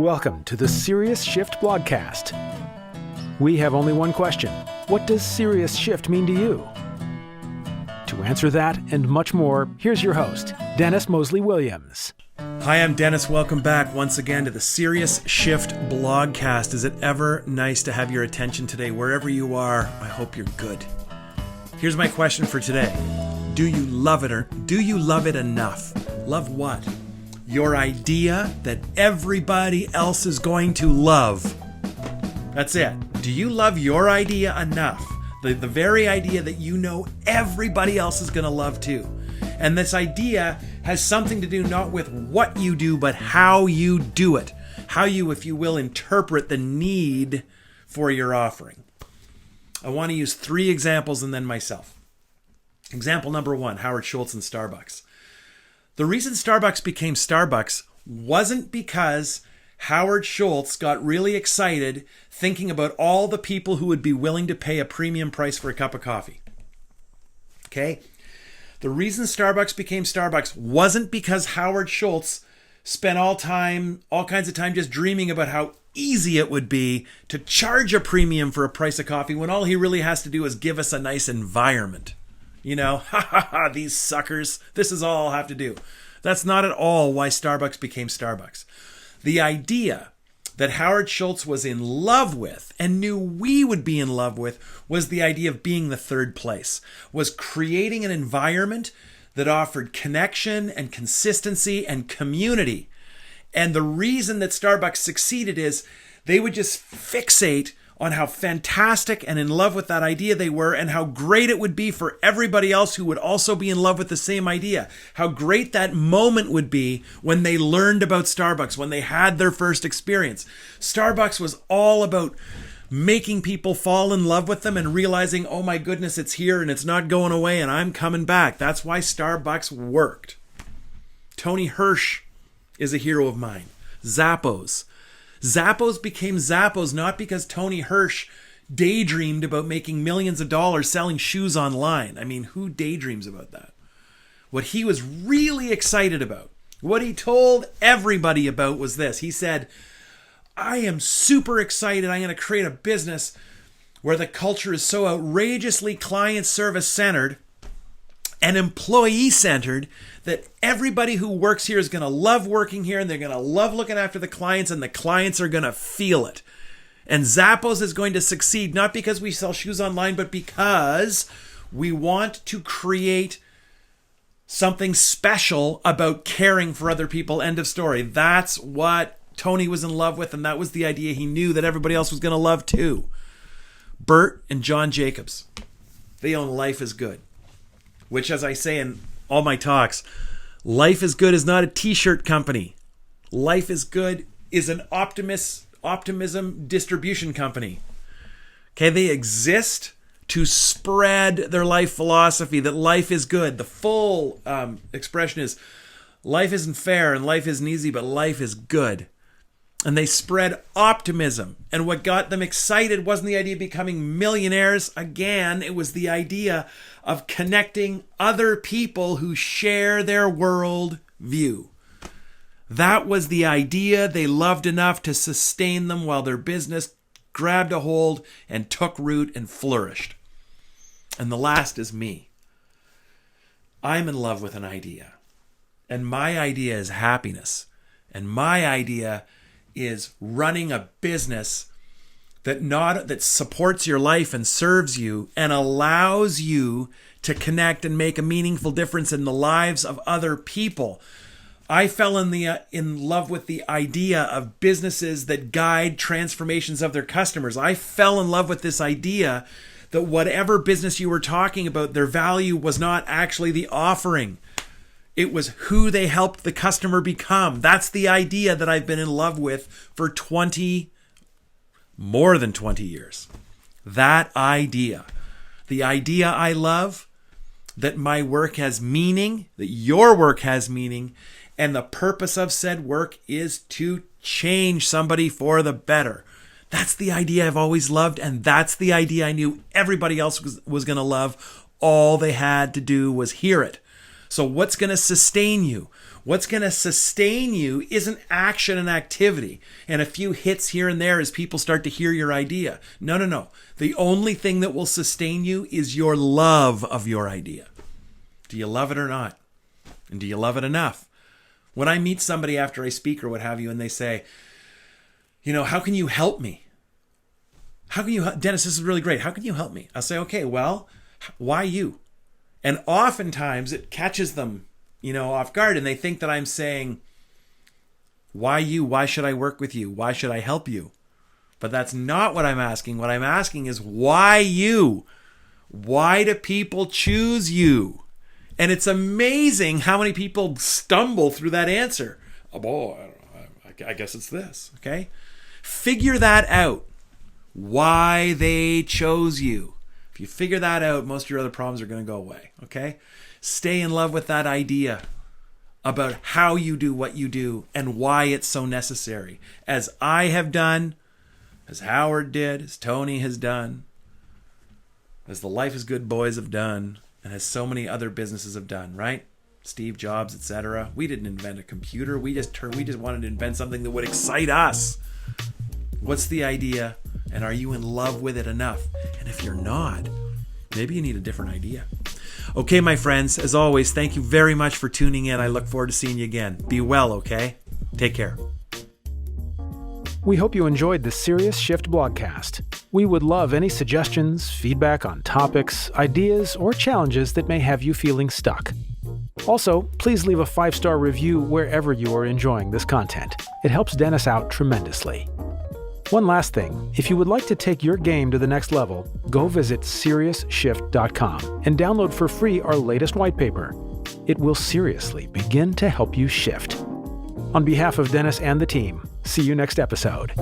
Welcome to the Serious Shift blogcast. We have only one question. What does Serious Shift mean to you? To answer that and much more, here's your host, Dennis Moseley-Williams. Hi, I'm Dennis. Welcome back once again to the Serious Shift blogcast. Is it ever nice to have your attention today? Wherever you are, I hope you're good. Here's my question for today. Do you love it or do you love it enough? Love what? Your idea that everybody else is going to love. That's it. Do you love your idea enough? The very idea that you know everybody else is going to love too. And this idea has something to do not with what you do, but how you do it. How you, if you will, interpret the need for your offering. I want to use 3 examples and then myself. Example number 1, Howard Schultz and Starbucks. The reason Starbucks became Starbucks wasn't because Howard Schultz got really excited thinking about all the people who would be willing to pay a premium price for a cup of coffee. Okay? The reason Starbucks became Starbucks wasn't because Howard Schultz spent all kinds of time just dreaming about how easy it would be to charge a premium for a price of coffee when all he really has to do is give us a nice environment. You know, these suckers, this is all I'll have to do. That's not at all why Starbucks became Starbucks. The idea that Howard Schultz was in love with and knew we would be in love with was the idea of being the third place, was creating an environment that offered connection and consistency and community. And the reason that Starbucks succeeded is they would just fixate on how fantastic and in love with that idea they were and how great it would be for everybody else who would also be in love with the same idea. How great that moment would be when they learned about Starbucks, when they had their first experience. Starbucks was all about making people fall in love with them and realizing, oh my goodness, it's here and it's not going away and I'm coming back. That's why Starbucks worked. Tony Hirsch is a hero of mine. Zappos. Zappos became Zappos not because Tony Hirsch daydreamed about making millions of dollars selling shoes online. I mean, who daydreams about that? What he was really excited about, what he told everybody about was this. He said, I am super excited. I'm going to create a business where the culture is so outrageously client service centered and employee centered that everybody who works here is going to love working here and they're going to love looking after the clients and the clients are going to feel it. And Zappos is going to succeed not because we sell shoes online, but because we want to create something special about caring for other people. End of story. That's what Tony was in love with, and that was the idea he knew that everybody else was going to love too. Bert and John Jacobs, they own Life is Good, which, as I say in all my talks, Life is Good is not a t-shirt company. Life is Good is an optimism distribution company. Okay, they exist to spread their life philosophy that life is good. The full expression is life isn't fair and life isn't easy, but life is good. And they spread optimism. And what got them excited wasn't the idea of becoming millionaires. Again, it was the idea of connecting other people who share their world view. That was the idea they loved enough to sustain them while their business grabbed a hold and took root and flourished. And the last is me. I'm in love with an idea. And my idea is happiness. And my idea is running a business that supports your life and serves you and allows you to connect and make a meaningful difference in the lives of other people. I fell in love with the idea of businesses that guide transformations of their customers. I fell in love with this idea that whatever business you were talking about, their value was not actually the offering. It was who they helped the customer become. That's the idea that I've been in love with for more than 20 years. That idea. The idea I love, that my work has meaning, that your work has meaning, and the purpose of said work is to change somebody for the better. That's the idea I've always loved, and that's the idea I knew everybody else was going to love. All they had to do was hear it. So what's going to sustain you? What's going to sustain you isn't action and activity and a few hits here and there as people start to hear your idea. No. The only thing that will sustain you is your love of your idea. Do you love it or not? And do you love it enough? When I meet somebody after I speak or what have you, and they say, how can you help me? Dennis, this is really great. How can you help me? I'll say, okay, well, why you? And oftentimes it catches them, off guard, and they think that I'm saying, why you? Why should I work with you? Why should I help you? But that's not what I'm asking. What I'm asking is, why you? Why do people choose you? And it's amazing how many people stumble through that answer. Oh boy, I guess it's this, okay? Figure that out. Why they chose you. If you figure that out, most of your other problems are going to go away, okay? Stay in love with that idea about how you do what you do and why it's so necessary. As I have done, as Howard did, as Tony has done, as the Life is Good boys have done, and as so many other businesses have done, right? Steve Jobs, etc. We didn't invent a computer. We just wanted to invent something that would excite us. What's the idea? And are you in love with it enough? And if you're not, maybe you need a different idea. Okay, my friends, as always, thank you very much for tuning in. I look forward to seeing you again. Be well, okay? Take care. We hope you enjoyed the Serious Shift blogcast. We would love any suggestions, feedback on topics, ideas, or challenges that may have you feeling stuck. Also, please leave a 5-star review wherever you are enjoying this content. It helps Dennis out tremendously. One last thing, if you would like to take your game to the next level, go visit SeriousShift.com and download for free our latest white paper. It will seriously begin to help you shift. On behalf of Dennis and the team, see you next episode.